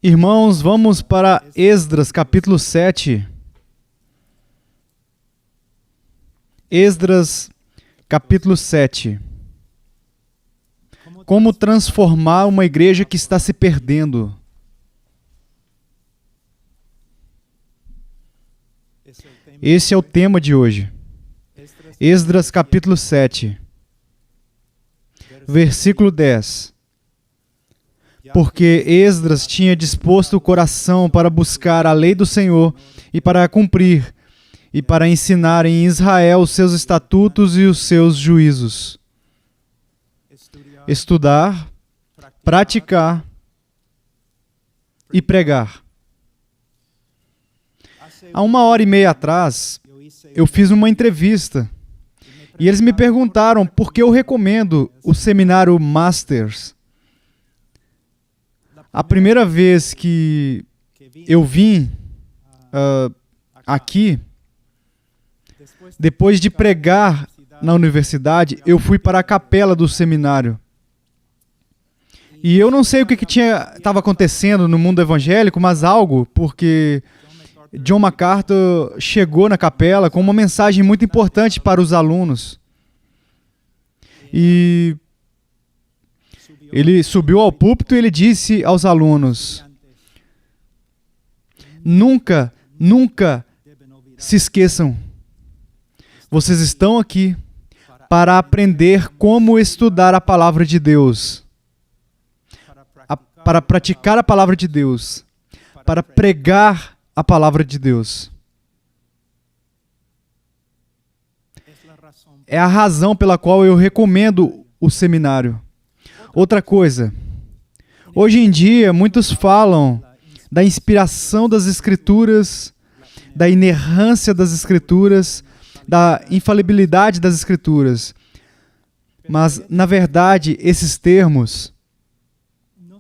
Irmãos, vamos para Esdras, capítulo 7. Esdras, capítulo 7. Como transformar uma igreja que está se perdendo. Esse é o tema de hoje. Esdras, capítulo 7. Versículo 10. Porque Esdras tinha disposto o coração para buscar a lei do Senhor e para a cumprir, e para ensinar em Israel os seus estatutos e os seus juízos. Estudar, praticar e pregar. Há 1h30 atrás, eu fiz uma entrevista e eles me perguntaram por que eu recomendo o seminário Masters. A primeira vez que eu vim aqui, depois de pregar na universidade, eu fui para a capela do seminário. E eu não sei o que estava acontecendo no mundo evangélico, mas algo, porque John MacArthur chegou na capela com uma mensagem muito importante para os alunos. E ele subiu ao púlpito e ele disse aos alunos: nunca se esqueçam, vocês estão aqui para aprender como estudar a palavra de Deus, para praticar a palavra de Deus, para pregar a palavra de Deus. É a razão pela qual eu recomendo o seminário. Outra coisa, hoje em dia muitos falam da inspiração das Escrituras, da inerrância das Escrituras, da infalibilidade das Escrituras. Mas, na verdade, esses termos,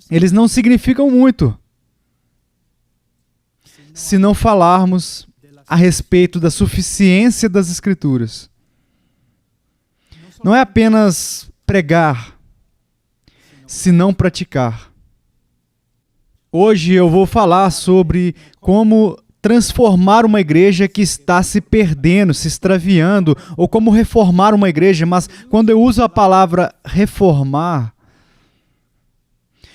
eles não significam muito se não falarmos a respeito da suficiência das Escrituras. Não é apenas pregar, se não praticar. Hoje eu vou falar sobre como transformar uma igreja que está se perdendo, se extraviando, ou como reformar uma igreja, mas quando eu uso a palavra reformar,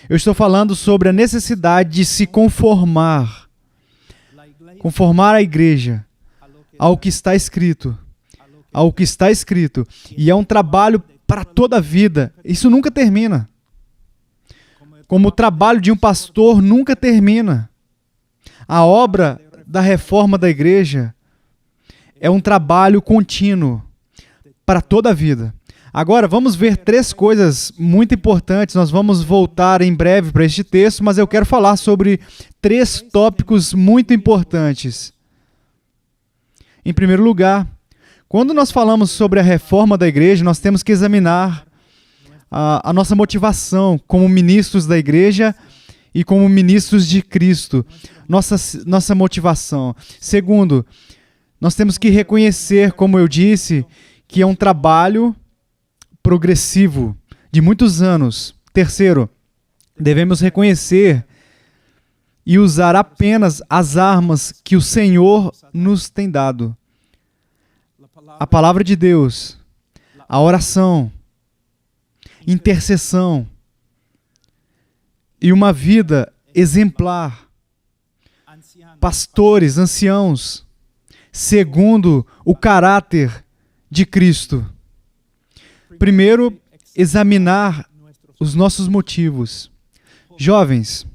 eu estou falando sobre a necessidade de se conformar a igreja ao que está escrito, e é um trabalho para toda a vida, isso nunca termina. Como o trabalho de um pastor nunca termina. A obra da reforma da igreja é um trabalho contínuo para toda a vida. Agora, vamos ver 3 coisas muito importantes. Nós vamos voltar em breve para este texto, mas eu quero falar sobre 3 tópicos muito importantes. Em primeiro lugar, quando nós falamos sobre a reforma da igreja, nós temos que examinar a nossa motivação como ministros da igreja e como ministros de Cristo. Nossa motivação. Segundo, nós temos que reconhecer, como eu disse, que é um trabalho progressivo de muitos anos. Terceiro, devemos reconhecer e usar apenas as armas que o Senhor nos tem dado. A palavra de Deus, a oração, intercessão e uma vida exemplar. Pastores, anciãos, segundo o caráter de Cristo. Primeiro, examinar os nossos motivos. Jovens,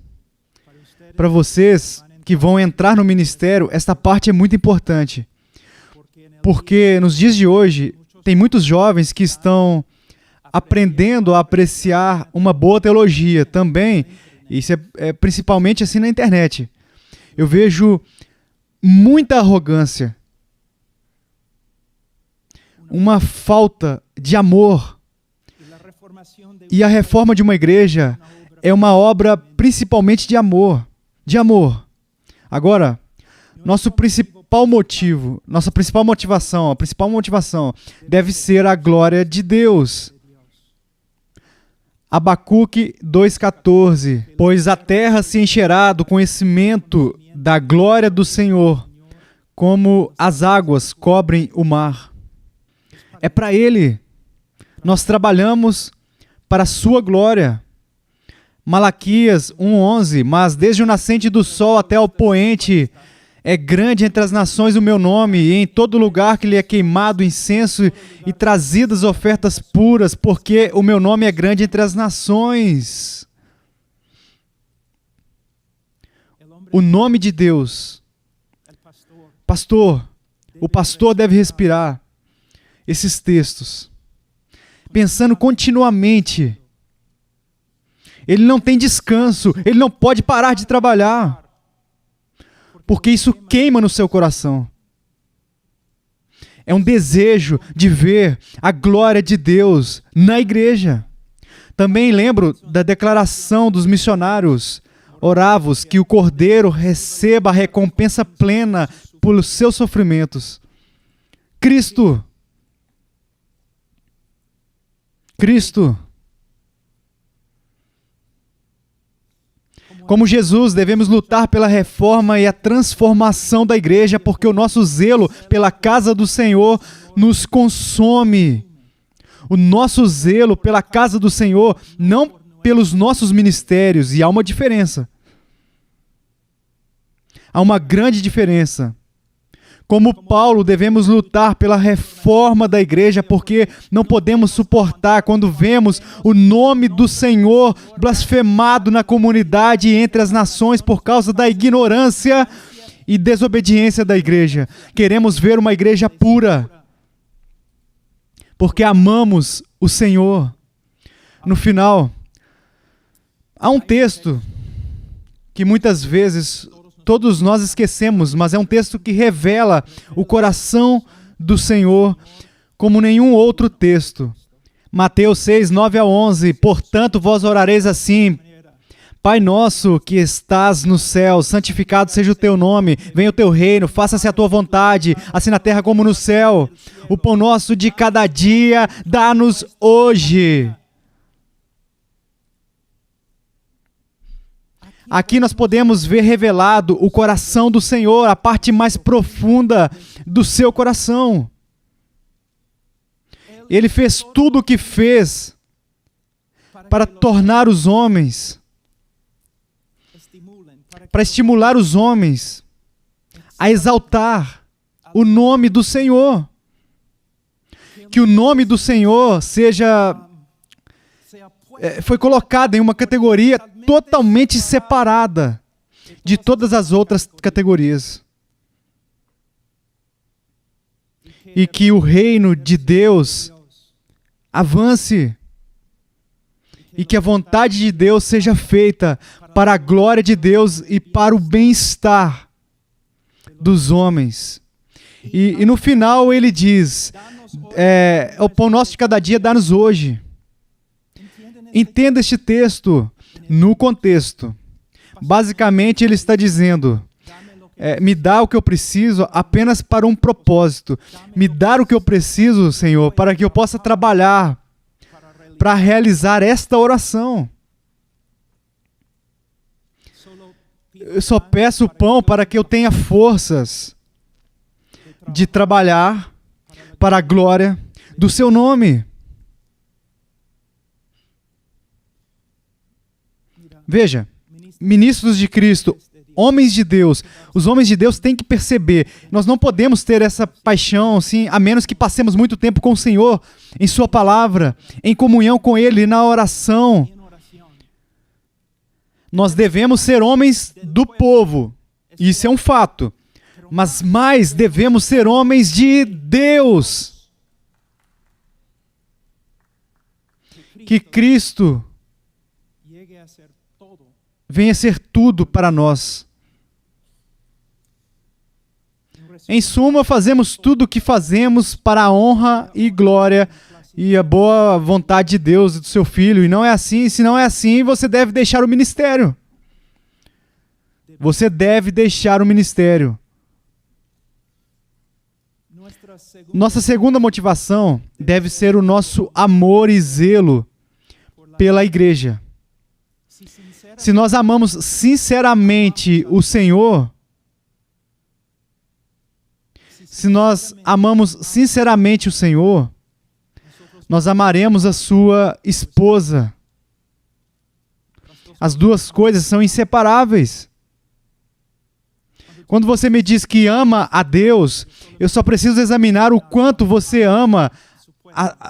para vocês que vão entrar no ministério, esta parte é muito importante. Porque nos dias de hoje, tem muitos jovens que estão aprendendo a apreciar uma boa teologia também. Isso é principalmente assim na internet. Eu vejo muita arrogância, uma falta de amor. E a reforma de uma igreja é uma obra principalmente de amor. De amor. Agora, nossa principal motivação deve ser a glória de Deus. Abacuque 2,14. Pois a terra se encherá do conhecimento da glória do Senhor, como as águas cobrem o mar. É para Ele. Nós trabalhamos para a sua glória. Malaquias 1,11. Mas desde o nascente do sol até o poente, é grande entre as nações o meu nome, e em todo lugar que lhe é queimado incenso e trazidas ofertas puras, porque o meu nome é grande entre as nações. O nome de Deus. Pastor, o pastor deve respirar esses textos, pensando continuamente. Ele não tem descanso, ele não pode parar de trabalhar, porque isso queima no seu coração. É um desejo de ver a glória de Deus na igreja. Também lembro da declaração dos missionários. Orávos que o Cordeiro receba a recompensa plena pelos seus sofrimentos. Cristo. Como Jesus, devemos lutar pela reforma e a transformação da igreja, porque o nosso zelo pela casa do Senhor nos consome. O nosso zelo pela casa do Senhor, não pelos nossos ministérios, e há uma diferença. Há uma grande diferença. Como Paulo, devemos lutar pela reforma da igreja, porque não podemos suportar quando vemos o nome do Senhor blasfemado na comunidade e entre as nações por causa da ignorância e desobediência da igreja. Queremos ver uma igreja pura, porque amamos o Senhor. No final, há um texto que muitas vezes todos nós esquecemos, mas é um texto que revela o coração do Senhor como nenhum outro texto. Mateus 6, 9 a 11. Portanto, vós orareis assim: Pai nosso que estás no céu, santificado seja o teu nome, venha o teu reino, faça-se a tua vontade, assim na terra como no céu. O pão nosso de cada dia dá-nos hoje. Aqui nós podemos ver revelado o coração do Senhor, a parte mais profunda do seu coração. Ele fez tudo o que fez para tornar os homens, para estimular os homens a exaltar o nome do Senhor. Que o nome do Senhor foi colocado em uma categoria totalmente separada de todas as outras categorias. E que o reino de Deus avance. E que a vontade de Deus seja feita para a glória de Deus e para o bem-estar dos homens. E no final ele diz, o pão nosso de cada dia dá-nos hoje. Entenda este texto no contexto. Basicamente, ele está dizendo, me dá o que eu preciso apenas para um propósito. Me dá o que eu preciso, Senhor, para que eu possa trabalhar, para realizar esta oração. Eu só peço o pão para que eu tenha forças de trabalhar para a glória do seu nome. Veja, ministros de Cristo, homens de Deus, os homens de Deus têm que perceber, nós não podemos ter essa paixão, assim, a menos que passemos muito tempo com o Senhor, em sua palavra, em comunhão com Ele, na oração. Nós devemos ser homens do povo, isso é um fato, mas mais devemos ser homens de Deus. Que Cristo venha ser tudo para nós. Em suma, fazemos tudo o que fazemos para a honra e glória e a boa vontade de Deus e do seu Filho. E não é assim. Se não é assim, você deve deixar o ministério. Você deve deixar o ministério. Nossa segunda motivação deve ser o nosso amor e zelo pela igreja. Se nós amamos sinceramente o Senhor, nós amaremos a sua esposa. As duas coisas são inseparáveis. Quando você me diz que ama a Deus, eu só preciso examinar o quanto você ama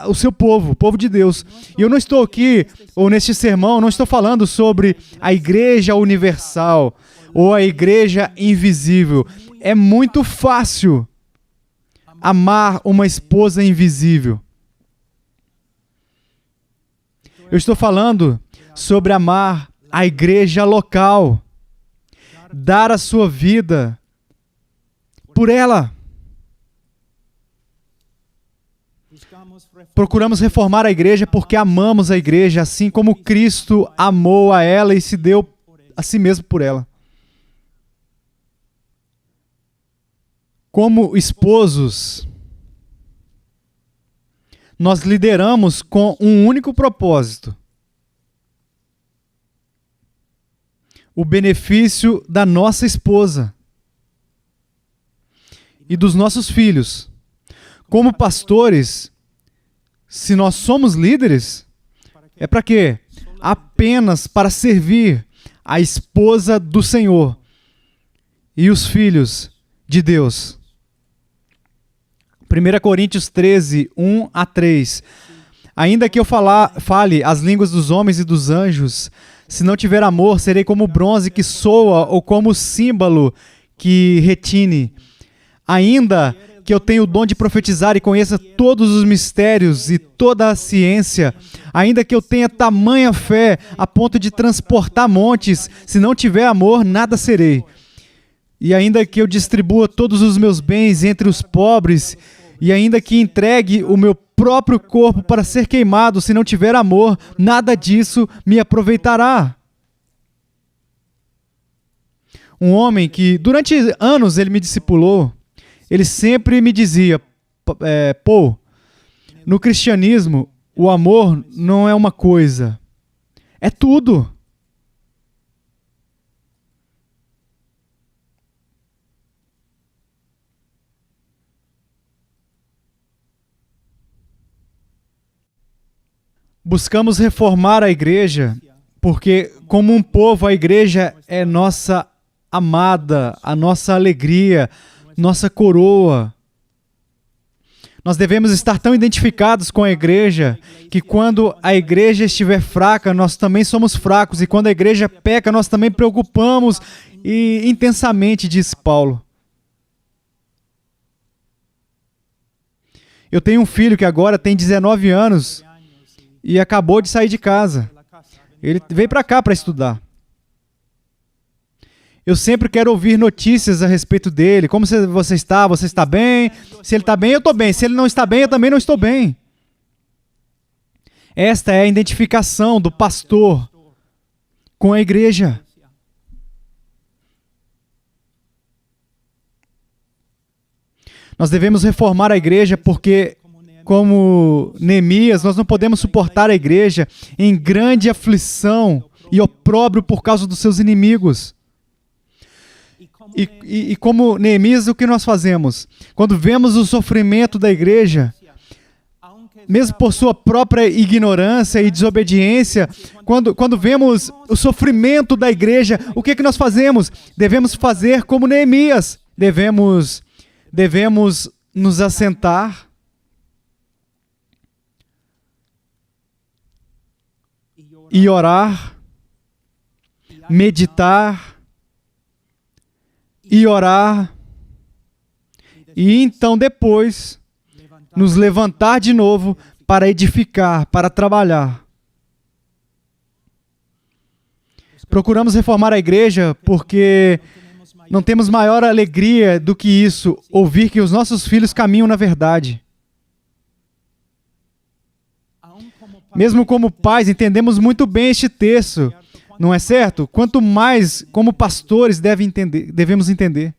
o seu povo, o povo de Deus. E eu não estou aqui, ou neste sermão, não estou falando sobre a igreja universal ou a igreja invisível. É muito fácil amar uma esposa invisível. Eu estou falando sobre amar a igreja local, dar a sua vida por ela. Procuramos reformar a igreja porque amamos a igreja, assim como Cristo amou a ela e se deu a si mesmo por ela. Como esposos, nós lideramos com um único propósito: o benefício da nossa esposa e dos nossos filhos. Como pastores, se nós somos líderes, é para quê? Apenas para servir a esposa do Senhor e os filhos de Deus. 1 Coríntios 13, 1 a 3. Ainda que eu fale as línguas dos homens e dos anjos, se não tiver amor, serei como bronze que soa ou como símbolo que retine. Ainda que eu tenha o dom de profetizar e conheça todos os mistérios e toda a ciência, ainda que eu tenha tamanha fé a ponto de transportar montes, se não tiver amor, nada serei. E ainda que eu distribua todos os meus bens entre os pobres, e ainda que entregue o meu próprio corpo para ser queimado, se não tiver amor, nada disso me aproveitará. Um homem que, durante anos, ele me discipulou, ele sempre me dizia, Paul, no cristianismo, o amor não é uma coisa, é tudo. Buscamos reformar a igreja, porque, como um povo, a igreja é nossa amada, a nossa alegria, nossa coroa. Nós devemos estar tão identificados com a igreja que quando a igreja estiver fraca, nós também somos fracos. E quando a igreja peca, nós também preocupamos e intensamente, diz Paulo. Eu tenho um filho que agora tem 19 anos e acabou de sair de casa. Ele veio para cá para estudar. Eu sempre quero ouvir notícias a respeito dele. Como você está? Você está bem? Se ele está bem, eu estou bem. Se ele não está bem, eu também não estou bem. Esta é a identificação do pastor com a igreja. Nós devemos reformar a igreja porque, como Neemias, nós não podemos suportar a igreja em grande aflição e opróbrio por causa dos seus inimigos. E como Neemias, o que nós fazemos? Quando vemos o sofrimento da igreja, mesmo por sua própria ignorância e desobediência, quando vemos o sofrimento da igreja, o que nós fazemos? Devemos fazer como Neemias. Devemos nos assentar e orar, meditar, e orar, e então depois nos levantar de novo para edificar, para trabalhar. Procuramos reformar a igreja porque não temos maior alegria do que isso, ouvir que os nossos filhos caminham na verdade. Mesmo como pais, entendemos muito bem este texto. Não é certo? Quanto mais, como pastores, devemos entender.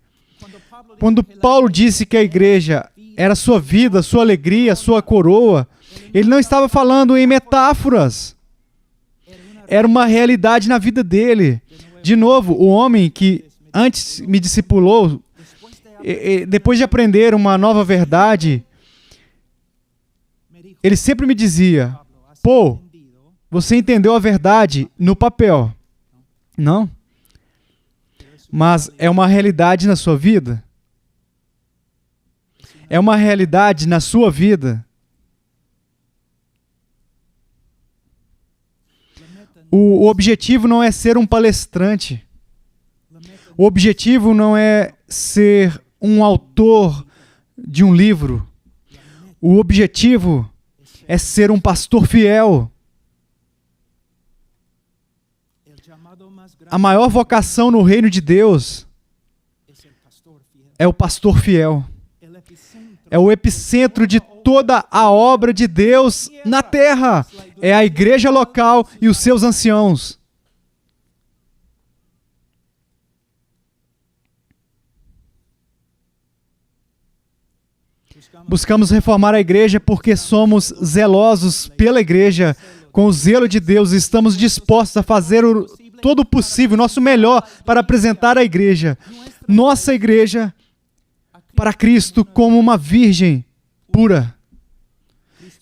Quando Paulo disse que a igreja era sua vida, sua alegria, sua coroa, ele não estava falando em metáforas. era uma realidade na vida dele. De novo, o homem que antes me discipulou, depois de aprender uma nova verdade, ele sempre me dizia: pô, você entendeu a verdade no papel, não? Mas é uma realidade na sua vida? É uma realidade na sua vida? O objetivo não é ser um palestrante. O objetivo não é ser um autor de um livro. O objetivo é ser um pastor fiel. A maior vocação no reino de Deus é o pastor fiel. É o epicentro de toda a obra de Deus na terra. É a igreja local e os seus anciãos. Buscamos reformar a igreja porque somos zelosos pela igreja. Com o zelo de Deus, estamos dispostos a fazer todo o possível, nosso melhor, para apresentar a igreja, nossa igreja, para Cristo como uma virgem pura.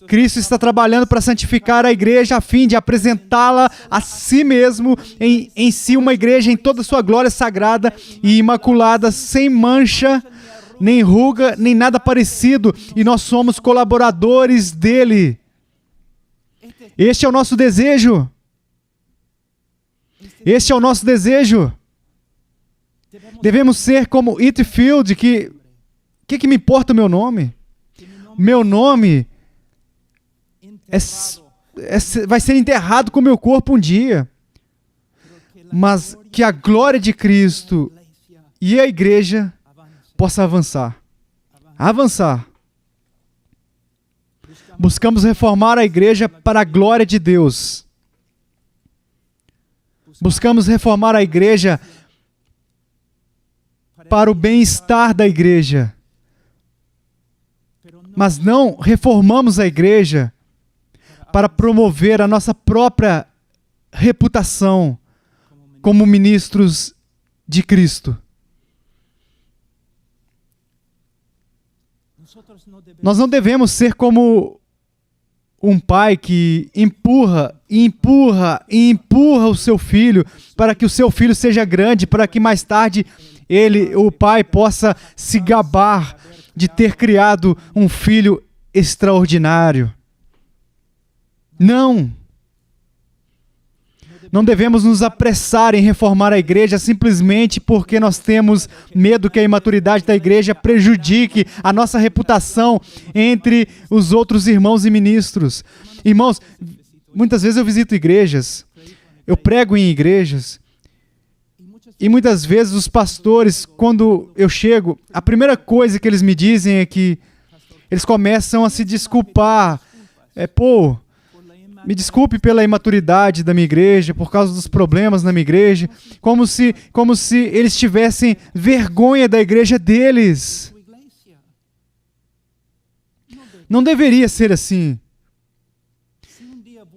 Cristo está trabalhando para santificar a igreja a fim de apresentá-la a si mesmo, em si uma igreja em toda a sua glória sagrada e imaculada, sem mancha, nem ruga, nem nada parecido, e nós somos colaboradores dele. Este é o nosso desejo. Este é o nosso desejo. Devemos ser como Whitefield, que me importa o meu nome? Meu nome vai ser enterrado com o meu corpo um dia. Mas que a glória de Cristo e a igreja possa avançar. Avançar. Buscamos reformar a igreja para a glória de Deus. Buscamos reformar a igreja para o bem-estar da igreja. Mas não reformamos a igreja para promover a nossa própria reputação como ministros de Cristo. Nós não devemos ser como um pai que empurra o seu filho para que o seu filho seja grande, para que mais tarde o pai, possa se gabar de ter criado um filho extraordinário. Não devemos nos apressar em reformar a igreja simplesmente porque nós temos medo que a imaturidade da igreja prejudique a nossa reputação entre os outros irmãos e ministros. Irmãos, muitas vezes eu visito igrejas, eu prego em igrejas, e muitas vezes os pastores, quando eu chego, a primeira coisa que eles me dizem é que eles começam a se desculpar. Me desculpe pela imaturidade da minha igreja, por causa dos problemas na minha igreja, como se eles tivessem vergonha da igreja deles. Não deveria ser assim.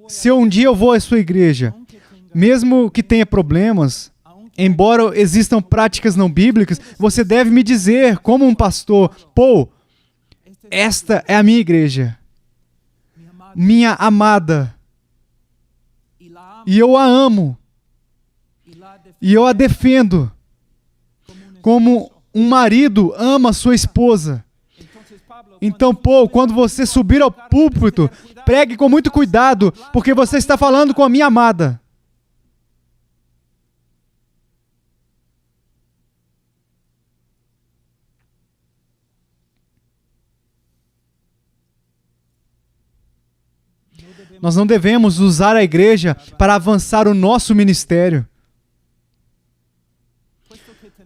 Se um dia eu vou à sua igreja, mesmo que tenha problemas, embora existam práticas não bíblicas, você deve me dizer, como um pastor, esta é a minha igreja, minha amada, e eu a amo, e eu a defendo, como um marido ama sua esposa. Então, quando você subir ao púlpito, pregue com muito cuidado, porque você está falando com a minha amada. Nós não devemos usar a igreja para avançar o nosso ministério.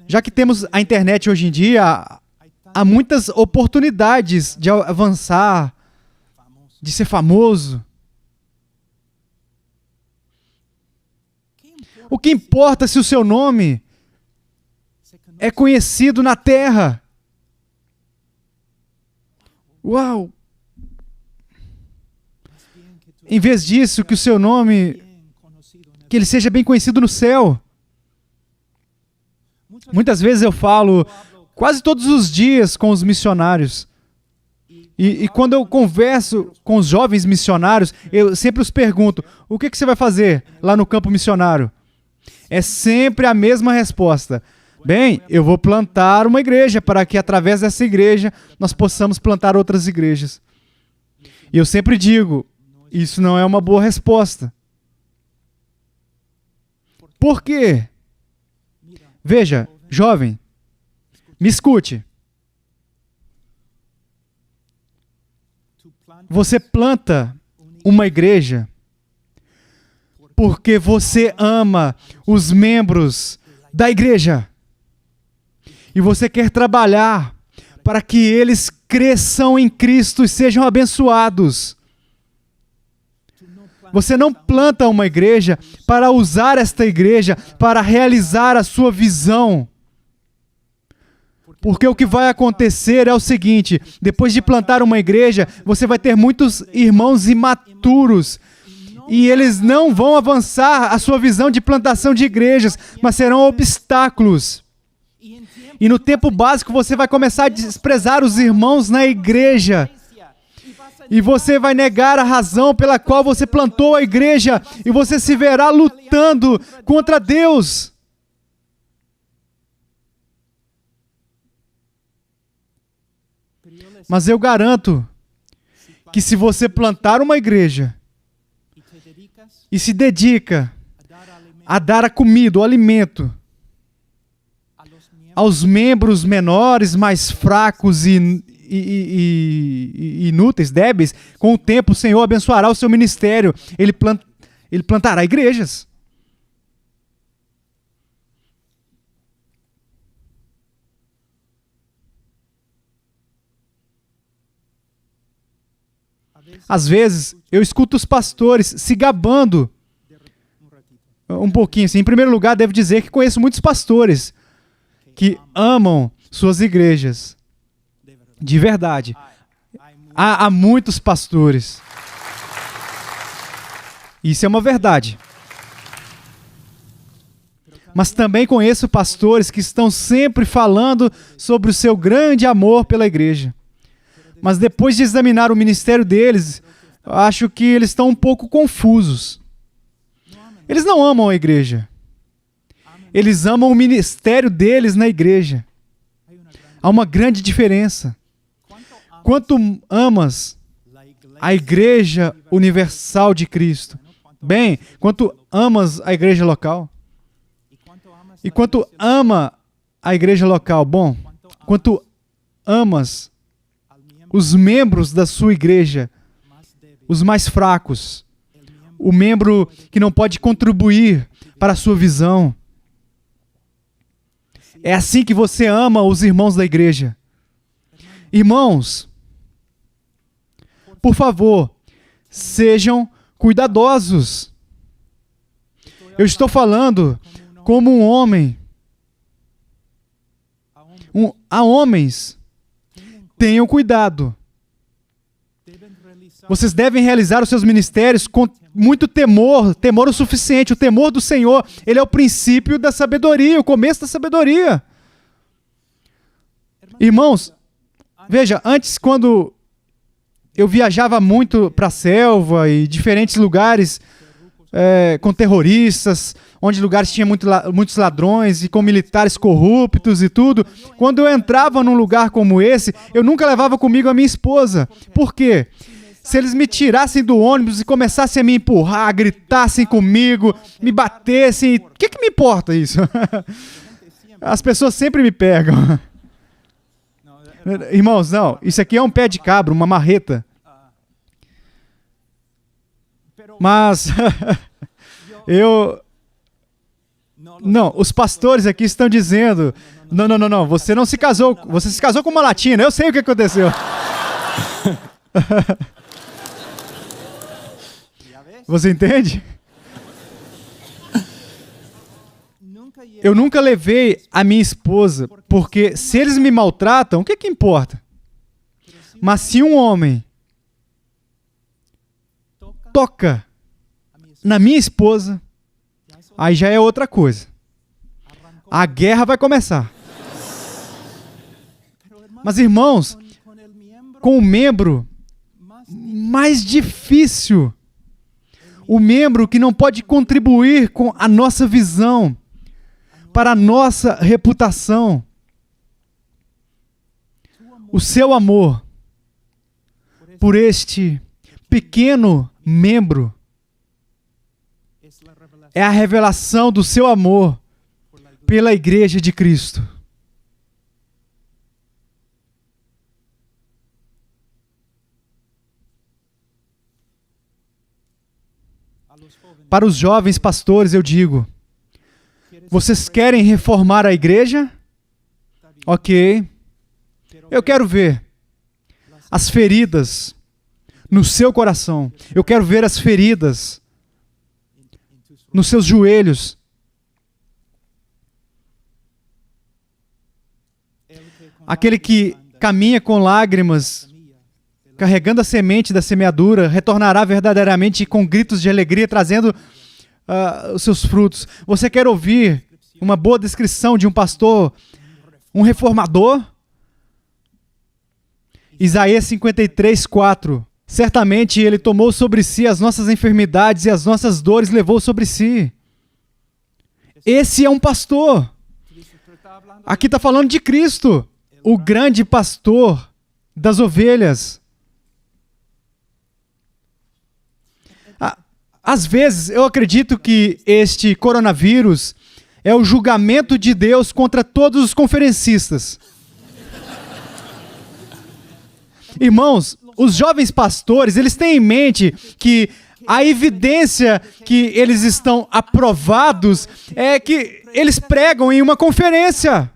Já que temos a internet hoje em dia, há muitas oportunidades de avançar, de ser famoso. O que importa se o seu nome é conhecido na terra? Uau! Em vez disso, que o seu nome que ele seja bem conhecido no céu. Muitas vezes eu falo quase todos os dias com os missionários. E quando eu converso com os jovens missionários, eu sempre os pergunto, o que você vai fazer lá no campo missionário? É sempre a mesma resposta. Bem, eu vou plantar uma igreja para que através dessa igreja nós possamos plantar outras igrejas. E eu sempre digo, isso não é uma boa resposta. Por quê? Veja, jovem, me escute. Você planta uma igreja porque você ama os membros da igreja. E você quer trabalhar para que eles cresçam em Cristo e sejam abençoados. Você não planta uma igreja para usar esta igreja para realizar a sua visão. Porque o que vai acontecer é o seguinte, depois de plantar uma igreja, você vai ter muitos irmãos imaturos e eles não vão avançar a sua visão de plantação de igrejas, mas serão obstáculos. E no tempo básico você vai começar a desprezar os irmãos na igreja. E você vai negar a razão pela qual você plantou a igreja e você se verá lutando contra Deus. Mas eu garanto que se você plantar uma igreja e se dedica a dar a comida, o alimento, aos membros menores, mais fracos e inúteis, débeis, com o tempo o Senhor abençoará o seu ministério. Ele plantará igrejas. Às vezes, eu escuto os pastores se gabando um pouquinho. Assim. Em primeiro lugar, devo dizer que conheço muitos pastores que amam suas igrejas. De verdade. Há muitos pastores. Isso é uma verdade. Mas também conheço pastores que estão sempre falando sobre o seu grande amor pela igreja. Mas depois de examinar o ministério deles, eu acho que eles estão um pouco confusos. Eles não amam a igreja. Eles amam o ministério deles na igreja. Há uma grande diferença. Quanto amas a Igreja Universal de Cristo? Bem, quanto amas a igreja local? E quanto ama a igreja local? Bom, quanto amas os membros da sua igreja, os mais fracos, o membro que não pode contribuir para a sua visão. É assim que você ama os irmãos da igreja. Irmãos, por favor, sejam cuidadosos. Eu estou falando como um homem. Há homens. Tenham cuidado. Vocês devem realizar os seus ministérios com muito temor, temor o suficiente. O temor do Senhor, ele é o princípio da sabedoria, o começo da sabedoria. Irmãos, veja, antes quando eu viajava muito para a selva e diferentes lugares com terroristas, onde lugares tinham muitos ladrões e com militares corruptos e tudo. Quando eu entrava num lugar como esse, eu nunca levava comigo a minha esposa. Por quê? Se eles me tirassem do ônibus e começassem a me empurrar, gritassem comigo, me batessem, o que me importa isso? As pessoas sempre me pegam. Irmãos, não, isso aqui é um pé de cabra, uma marreta. Mas não, os pastores aqui estão dizendo, não, você não se casou, você se casou com uma latina, eu sei o que aconteceu. Você entende? Eu nunca levei a minha esposa, porque se eles me maltratam, o que importa? Mas se um homem toca na minha esposa, aí já é outra coisa. A guerra vai começar. Mas, irmãos, com o membro mais difícil, o membro que não pode contribuir com a nossa visão, para a nossa reputação, o seu amor por este pequeno membro é a revelação do seu amor pela Igreja de Cristo. Para os jovens pastores eu digo, vocês querem reformar a igreja? Ok. Eu quero ver as feridas no seu coração. Eu quero ver as feridas nos seus joelhos. Aquele que caminha com lágrimas, carregando a semente da semeadura, retornará verdadeiramente com gritos de alegria, trazendo os seus frutos. Você quer ouvir uma boa descrição de um pastor, um reformador? Isaías 53:4. Certamente ele tomou sobre si as nossas enfermidades e as nossas dores levou sobre si. Esse é um pastor. Aqui está falando de Cristo, o grande pastor das ovelhas. Às vezes, eu acredito que este coronavírus é o julgamento de Deus contra todos os conferencistas. Irmãos, os jovens pastores, eles têm em mente que a evidência que eles estão aprovados é que eles pregam em uma conferência.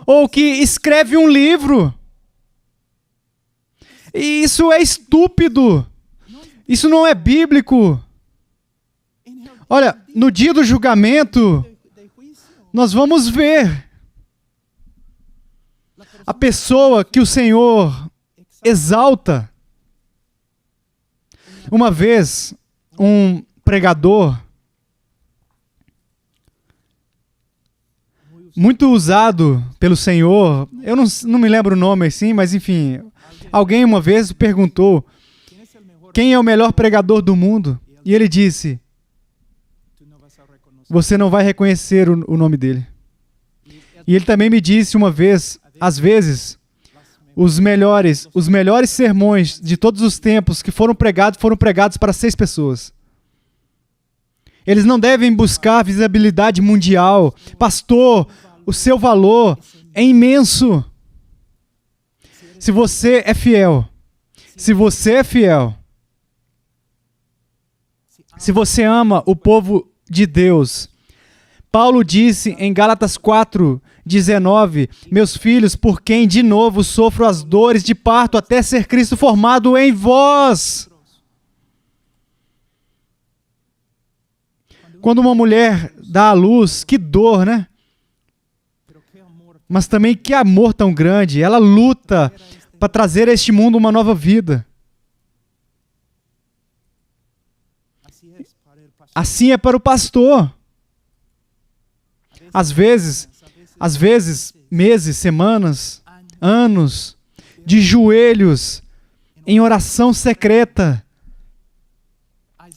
Ou que escreve um livro. E isso é estúpido. Isso não é bíblico. Olha, no dia do julgamento, nós vamos ver a pessoa que o Senhor exalta. Uma vez, um pregador muito usado pelo Senhor, eu não me lembro o nome assim, mas enfim, alguém uma vez perguntou: quem é o melhor pregador do mundo? E ele disse: você não vai reconhecer o nome dele. E ele também me disse uma vez, às vezes, os melhores sermões de todos os tempos que foram pregados para 6 pessoas. Eles não devem buscar visibilidade mundial. Pastor, o seu valor é imenso. Se você é fiel, se você ama o povo de Deus, Paulo disse em Gálatas 4:19, meus filhos, por quem de novo sofro as dores de parto até ser Cristo formado em vós. Quando uma mulher dá à luz, que dor, né? Mas também que amor tão grande. Ela luta para trazer a este mundo uma nova vida. Assim é para o pastor. Às vezes, meses, semanas, anos, de joelhos, em oração secreta,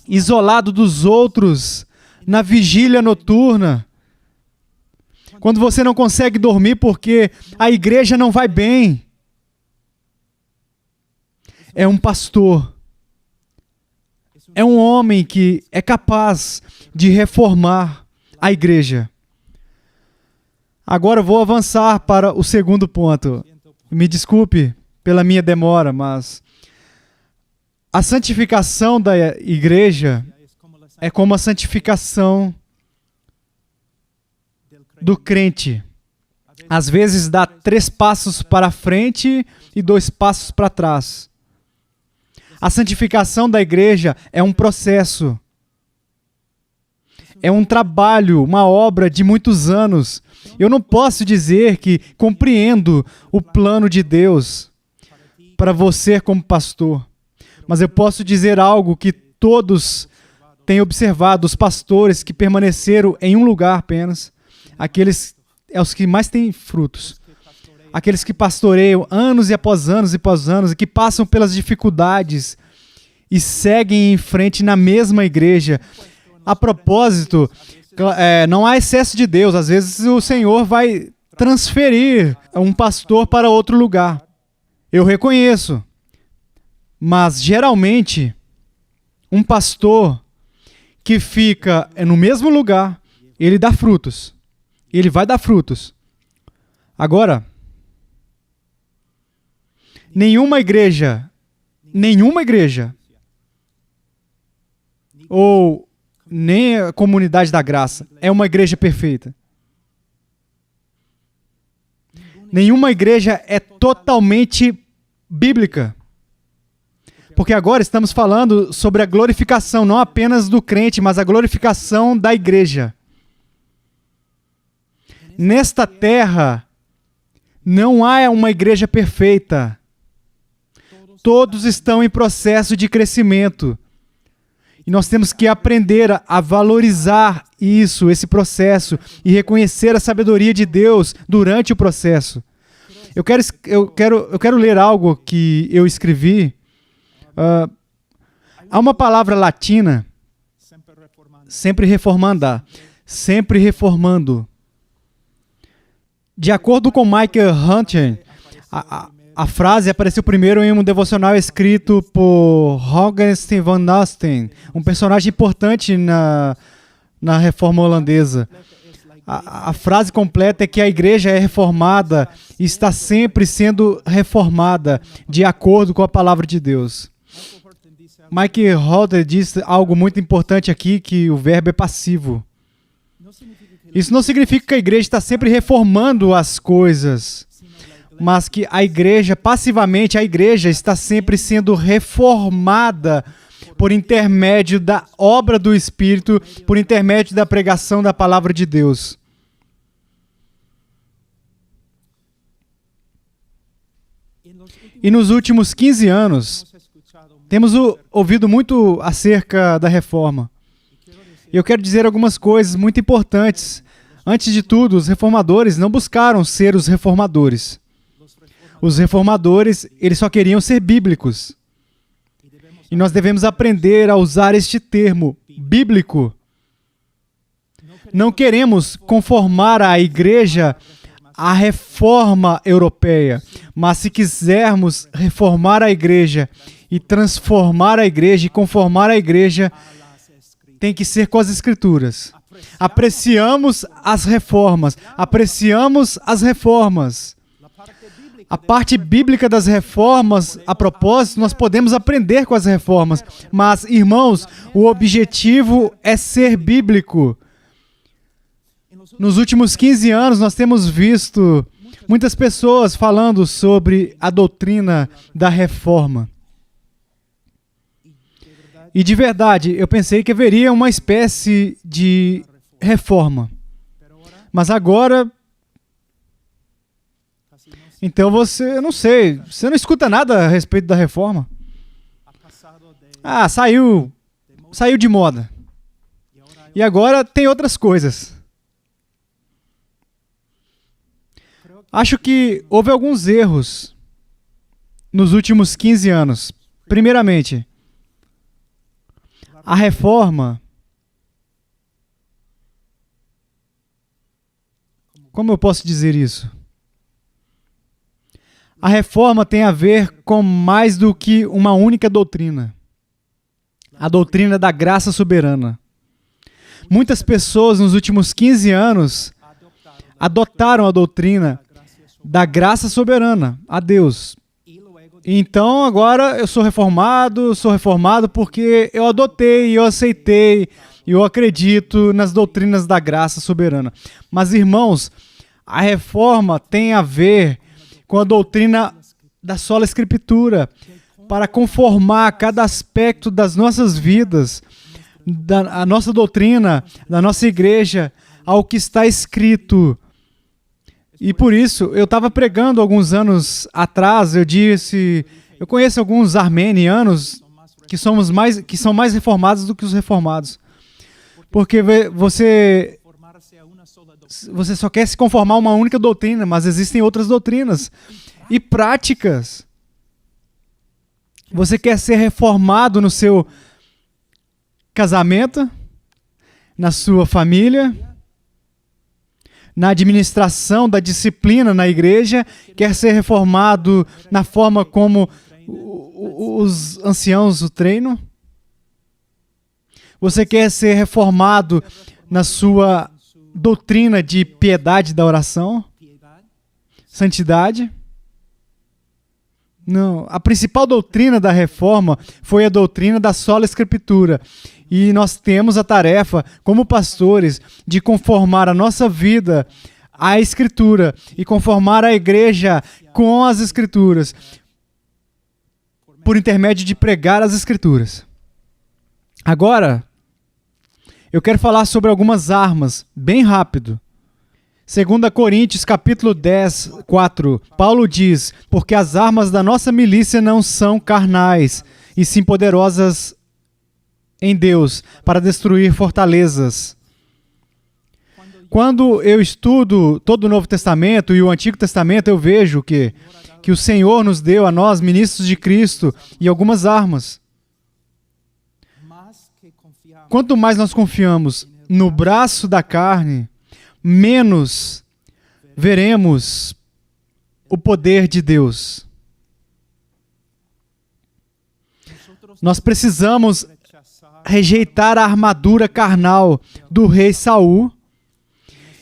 isolado dos outros, na vigília noturna. Quando você não consegue dormir porque a igreja não vai bem. É um pastor. É um homem que é capaz de reformar a igreja. Agora eu vou avançar para o segundo ponto. Me desculpe pela minha demora, mas a santificação da igreja é como a santificação do crente. Às vezes dá 3 passos para frente e 2 passos para trás. A santificação da igreja é um processo. É um trabalho, uma obra de muitos anos. Eu não posso dizer que compreendo o plano de Deus para você como pastor. Mas eu posso dizer algo que todos tenho observado os pastores que permaneceram em um lugar apenas, aqueles é os que mais têm frutos. Aqueles que pastoreiam anos e após anos e que passam pelas dificuldades e seguem em frente na mesma igreja. A propósito, não há excesso de Deus. Às vezes o Senhor vai transferir um pastor para outro lugar. Eu reconheço. Mas, geralmente, um pastor que fica no mesmo lugar, ele dá frutos. Ele vai dar frutos. Agora, nenhuma igreja, ou nem a comunidade da graça é uma igreja perfeita. Nenhuma igreja é totalmente bíblica. Porque agora estamos falando sobre a glorificação, não apenas do crente, mas a glorificação da igreja. Nesta terra, não há uma igreja perfeita. Todos estão em processo de crescimento. E nós temos que aprender a valorizar isso, esse processo, e reconhecer a sabedoria de Deus durante o processo. Eu quero ler algo que eu escrevi. Há uma palavra latina, sempre reformando. De acordo com Michael Hunter, a frase apareceu primeiro em um devocional escrito por Augustin van Nosten, um personagem importante na reforma holandesa. A frase completa é que a igreja é reformada e está sempre sendo reformada de acordo com a palavra de Deus. Mike Holder disse algo muito importante aqui, que o verbo é passivo. Isso não significa que a igreja está sempre reformando as coisas, mas que a igreja, passivamente, a igreja está sempre sendo reformada por intermédio da obra do Espírito, por intermédio da pregação da palavra de Deus. E nos últimos 15 anos, temos ouvido muito acerca da reforma. Eu quero dizer algumas coisas muito importantes. Antes de tudo, os reformadores não buscaram ser os reformadores. Os reformadores, eles só queriam ser bíblicos. E nós devemos aprender a usar este termo, bíblico. Não queremos conformar a igreja à reforma europeia, mas se quisermos reformar a igreja e transformar a igreja e conformar a igreja, tem que ser com as Escrituras. Apreciamos as reformas. A parte bíblica das reformas, a propósito, nós podemos aprender com as reformas. Mas, irmãos, o objetivo é ser bíblico. Nos últimos 15 anos, nós temos visto muitas pessoas falando sobre a doutrina da reforma. E de verdade, eu pensei que haveria uma espécie de reforma. Mas agora... Então você, eu não sei, você não escuta nada a respeito da reforma? Saiu de moda. E agora tem outras coisas. Acho que houve alguns erros nos últimos 15 anos. Primeiramente, a reforma, como eu posso dizer isso? A reforma tem a ver com mais do que uma única doutrina. A doutrina da graça soberana. Muitas pessoas nos últimos 15 anos adotaram a doutrina da graça soberana a Deus. Então agora eu sou reformado porque eu adotei, eu aceitei, eu acredito nas doutrinas da graça soberana. Mas, irmãos, a reforma tem a ver com a doutrina da sola Escritura, para conformar cada aspecto das nossas vidas, a nossa doutrina, da nossa igreja, ao que está escrito. E por isso, eu estava pregando alguns anos atrás, eu conheço alguns armenianos, que são mais reformados do que os reformados. Porque você só quer se conformar a uma única doutrina, mas existem outras doutrinas e práticas. Você quer ser reformado no seu casamento, na sua família, na administração da disciplina na igreja, quer ser reformado na forma como os anciãos o treinam. Você quer ser reformado na sua doutrina de piedade da oração, santidade. Não, a principal doutrina da reforma foi a doutrina da sola escritura. E nós temos a tarefa, como pastores, de conformar a nossa vida à Escritura e conformar a igreja com as Escrituras, por intermédio de pregar as Escrituras. Agora, eu quero falar sobre algumas armas, bem rápido. 2 Coríntios, capítulo 10, 4, Paulo diz: porque as armas da nossa milícia não são carnais, e sim poderosas em Deus, para destruir fortalezas. Quando eu estudo todo o Novo Testamento e o Antigo Testamento, eu vejo que o Senhor nos deu a nós, ministros de Cristo, e algumas armas. Quanto mais nós confiamos no braço da carne, menos veremos o poder de Deus. Nós precisamos rejeitar a armadura carnal do rei Saul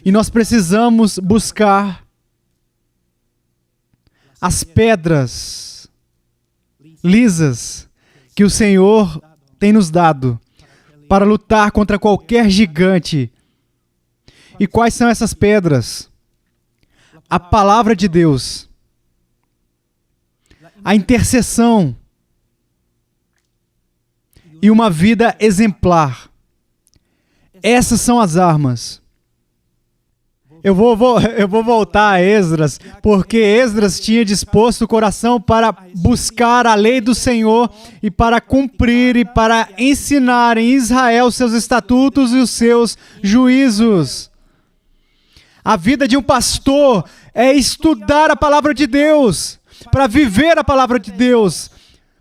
e nós precisamos buscar as pedras lisas que o Senhor tem nos dado para lutar contra qualquer gigante. E quais são essas pedras? A palavra de Deus, a intercessão e uma vida exemplar. Essas são as armas. Eu vou voltar a Esdras, porque Esdras tinha disposto o coração para buscar a lei do Senhor e para cumprir e para ensinar em Israel os seus estatutos e os seus juízos. A vida de um pastor é estudar a palavra de Deus, para viver a palavra de Deus,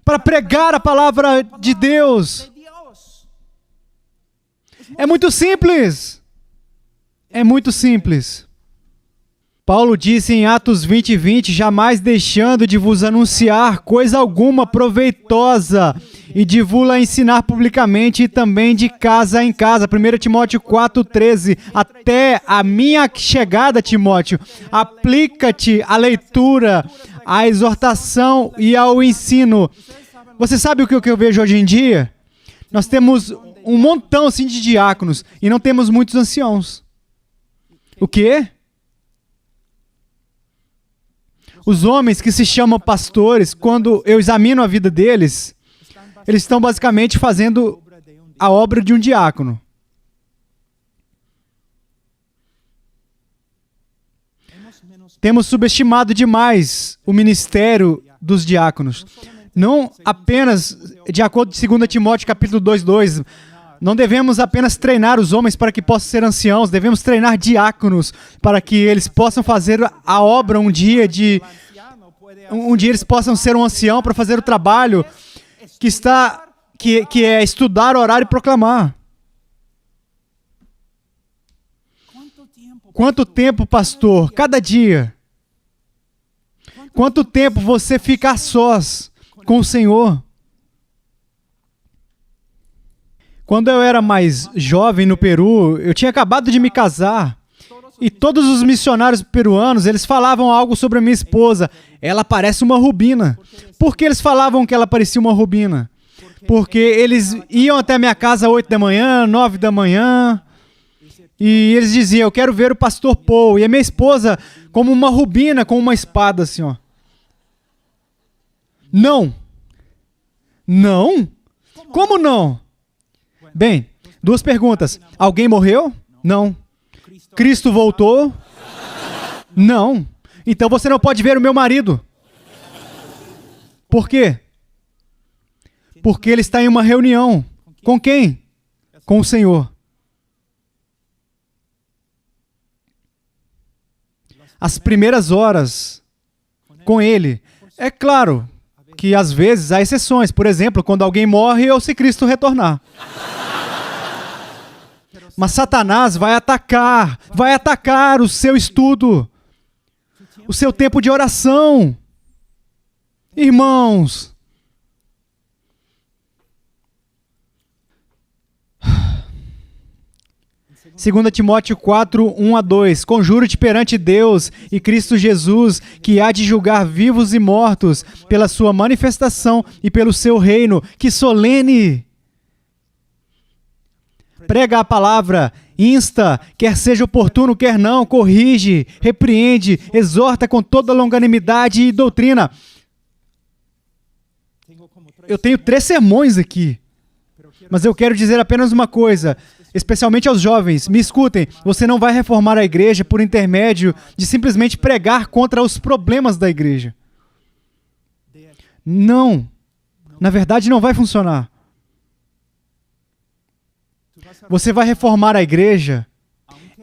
para pregar a palavra de Deus. É muito simples. É muito simples. Paulo disse em Atos 20:20, jamais deixando de vos anunciar coisa alguma proveitosa e de vos ensinar publicamente e também de casa em casa. 1 Timóteo 4:13, até a minha chegada, Timóteo, aplica-te à leitura, à exortação e ao ensino. Você sabe o que eu vejo hoje em dia? Nós temos um montão assim de diáconos e não temos muitos anciãos. O quê? Os homens que se chamam pastores, quando eu examino a vida deles, eles estão basicamente fazendo a obra de um diácono. Temos subestimado demais o ministério dos diáconos. Não apenas, de acordo com 2 Timóteo capítulo 2:2, não devemos apenas treinar os homens para que possam ser anciãos, devemos treinar diáconos para que eles possam fazer a obra um dia eles possam ser um ancião para fazer o trabalho que é estudar, orar e proclamar. Quanto tempo, pastor? Cada dia. Quanto tempo você fica a sós com o Senhor? Quando eu era mais jovem no Peru, eu tinha acabado de me casar e todos os missionários peruanos, eles falavam algo sobre a minha esposa. Ela parece uma rubina. Por que eles falavam que ela parecia uma rubina? Porque eles iam até a minha casa às 8 da manhã, 9 da manhã, e eles diziam, eu quero ver o pastor Paul. E a minha esposa, como uma rubina, com uma espada assim, ó. Não. Não? Como não? Bem, duas perguntas. Alguém morreu? Não. Cristo voltou? Não. Então você não pode ver o meu marido. Por quê? porque ele está em uma reunião. Com quem? Com o Senhor. As primeiras horas com ele. É claro que às vezes há exceções. Por exemplo, quando alguém morre ou se Cristo retornar. Mas Satanás vai atacar o seu estudo, o seu tempo de oração. Irmãos, 2 Timóteo 4, 1-2. Conjuro-te perante Deus e Cristo Jesus, que há de julgar vivos e mortos, pela sua manifestação e pelo seu reino. Que solene! Prega a palavra, insta, quer seja oportuno, quer não, corrige, repreende, exorta com toda longanimidade e doutrina. Eu tenho 3 sermões aqui, mas eu quero dizer apenas uma coisa, especialmente aos jovens. Me escutem, você não vai reformar a igreja por intermédio de simplesmente pregar contra os problemas da igreja. Não. Na verdade, não vai funcionar. Você vai reformar a igreja,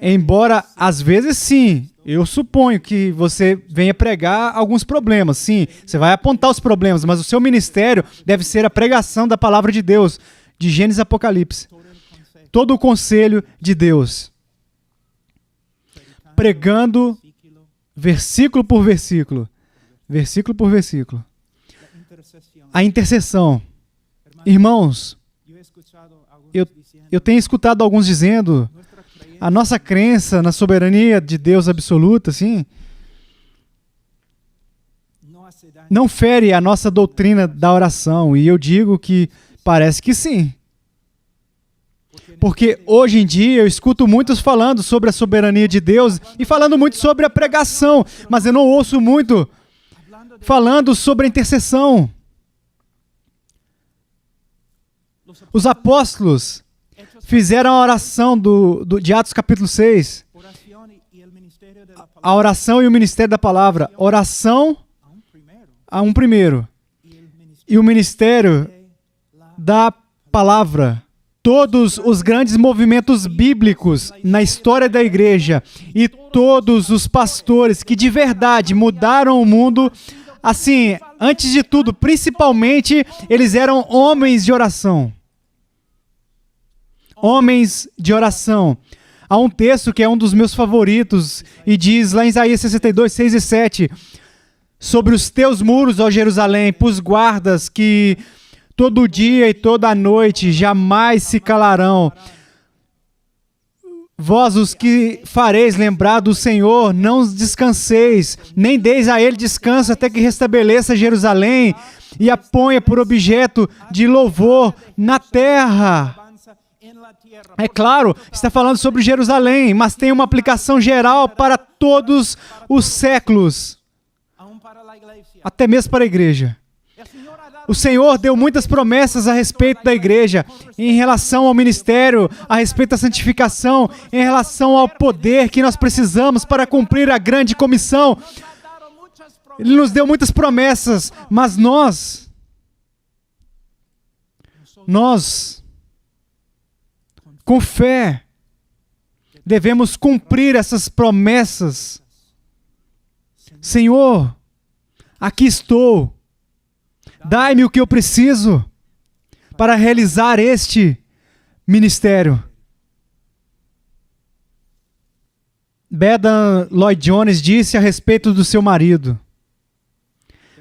embora, às vezes, sim, eu suponho que você venha pregar alguns problemas, sim, você vai apontar os problemas, mas o seu ministério deve ser a pregação da palavra de Deus, de Gênesis e Apocalipse. Todo o conselho de Deus. Pregando versículo por versículo. Versículo por versículo. A intercessão. Irmãos, eu tenho escutado alguns dizendo, a nossa crença na soberania de Deus absoluta, assim, não fere a nossa doutrina da oração. E eu digo que parece que sim. Porque hoje em dia eu escuto muitos falando sobre a soberania de Deus e falando muito sobre a pregação, mas eu não ouço muito falando sobre a intercessão. Os apóstolos fizeram a oração de Atos capítulo 6. A oração e o ministério da palavra. Oração a um primeiro. E o ministério da palavra. Todos os grandes movimentos bíblicos na história da igreja e todos os pastores que de verdade mudaram o mundo, assim, antes de tudo, principalmente, eles eram homens de oração. Homens de oração. Há um texto que é um dos meus favoritos e diz lá em Isaías 62, 6 e 7, sobre os teus muros, ó Jerusalém, pus guardas que todo dia e toda noite jamais se calarão. Vós os que fareis lembrar do Senhor, não descanseis, nem deis a ele descanso até que restabeleça Jerusalém e a ponha por objeto de louvor na terra. É claro, está falando sobre Jerusalém, mas tem uma aplicação geral para todos os séculos, até mesmo para a igreja. O Senhor deu muitas promessas a respeito da igreja, em relação ao ministério, a respeito da santificação, em relação ao poder que nós precisamos para cumprir a grande comissão. Ele nos deu muitas promessas, mas nós, com fé, devemos cumprir essas promessas. Senhor, aqui estou. Dai-me o que eu preciso para realizar este ministério. Bethany Lloyd Jones disse a respeito do seu marido.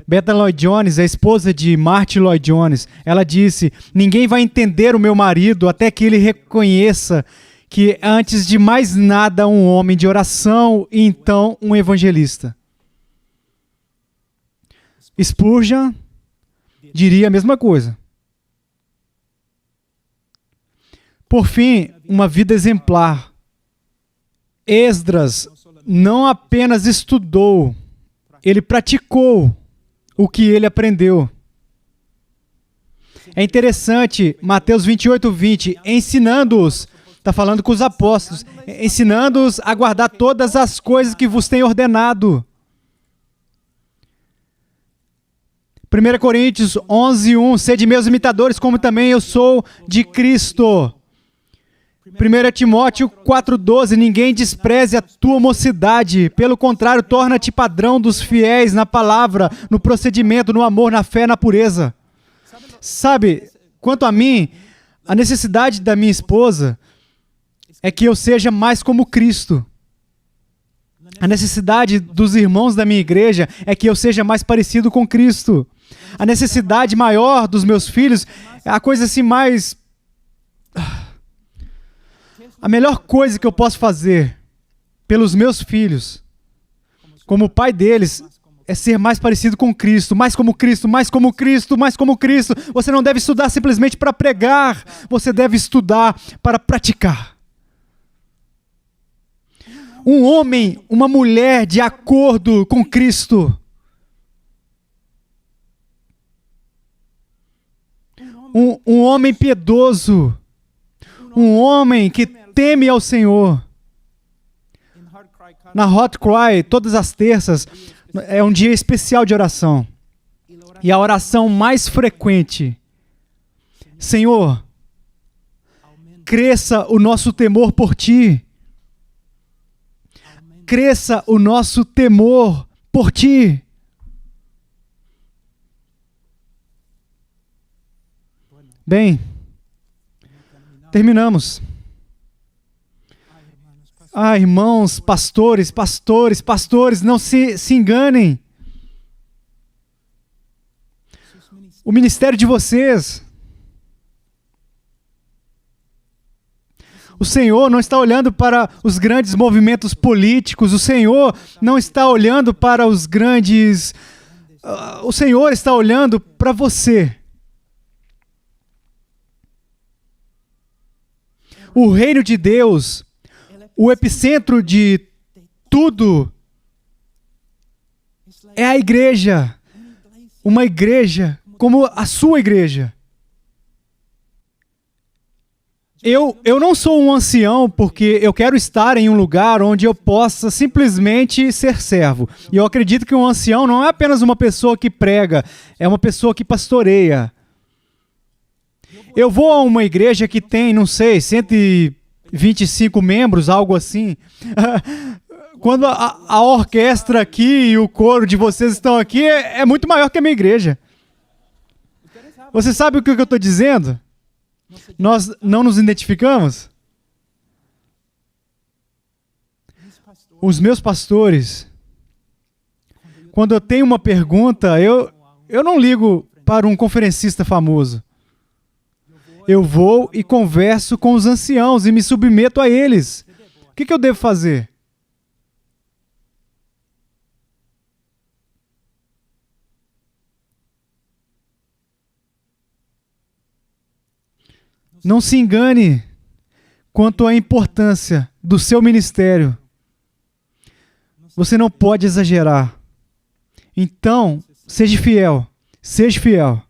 Bethany Lloyd Jones, a esposa de Martyn Lloyd Jones, ela disse: ninguém vai entender o meu marido até que ele reconheça que, antes de mais nada, um homem de oração e então um evangelista. Spurgeon diria a mesma coisa. Por fim, uma vida exemplar. Esdras não apenas estudou, ele praticou o que ele aprendeu. É interessante, Mateus 28, 20, ensinando-os, está falando com os apóstolos, ensinando-os a guardar todas as coisas que vos tenho ordenado. 1 Coríntios 11:1. Sede meus imitadores, como também eu sou de Cristo. 1 Timóteo 4:12. Ninguém despreze a tua mocidade. Pelo contrário, torna-te padrão dos fiéis na palavra, no procedimento, no amor, na fé, na pureza. Sabe, quanto a mim, a necessidade da minha esposa é que eu seja mais como Cristo. A necessidade dos irmãos da minha igreja é que eu seja mais parecido com Cristo. A necessidade maior dos meus filhos é a coisa assim mais... A melhor coisa que eu posso fazer pelos meus filhos, como pai deles, é ser mais parecido com Cristo, mais como Cristo, mais como Cristo, mais como Cristo. Você não deve estudar simplesmente para pregar, você deve estudar para praticar. Um homem, uma mulher de acordo com Cristo. Um homem piedoso. Um homem que teme ao Senhor. Na Hot Cry, todas as terças, é um dia especial de oração. E a oração mais frequente: Senhor, cresça o nosso temor por Ti. Cresça o nosso temor por Ti. Bem, terminamos. Irmãos, pastores, não se enganem. O ministério de vocês, o Senhor não está olhando para os grandes movimentos políticos, o Senhor não está olhando para os grandes... O Senhor está olhando para você. O reino de Deus, o epicentro de tudo, é a igreja. Uma igreja como a sua igreja. Eu não sou um ancião porque eu quero estar em um lugar onde eu possa simplesmente ser servo. E eu acredito que um ancião não é apenas uma pessoa que prega, é uma pessoa que pastoreia. Eu vou a uma igreja que tem, não sei, 125 membros, algo assim. Quando a orquestra aqui e o coro de vocês estão aqui, é muito maior que a minha igreja. Você sabe o que eu estou dizendo? Nós não nos identificamos? Os meus pastores, quando eu tenho uma pergunta, eu não ligo para um conferencista famoso. Eu vou e converso com os anciãos e me submeto a eles. O que eu devo fazer? Não se engane quanto à importância do seu ministério. Você não pode exagerar. Então, seja fiel. Seja fiel.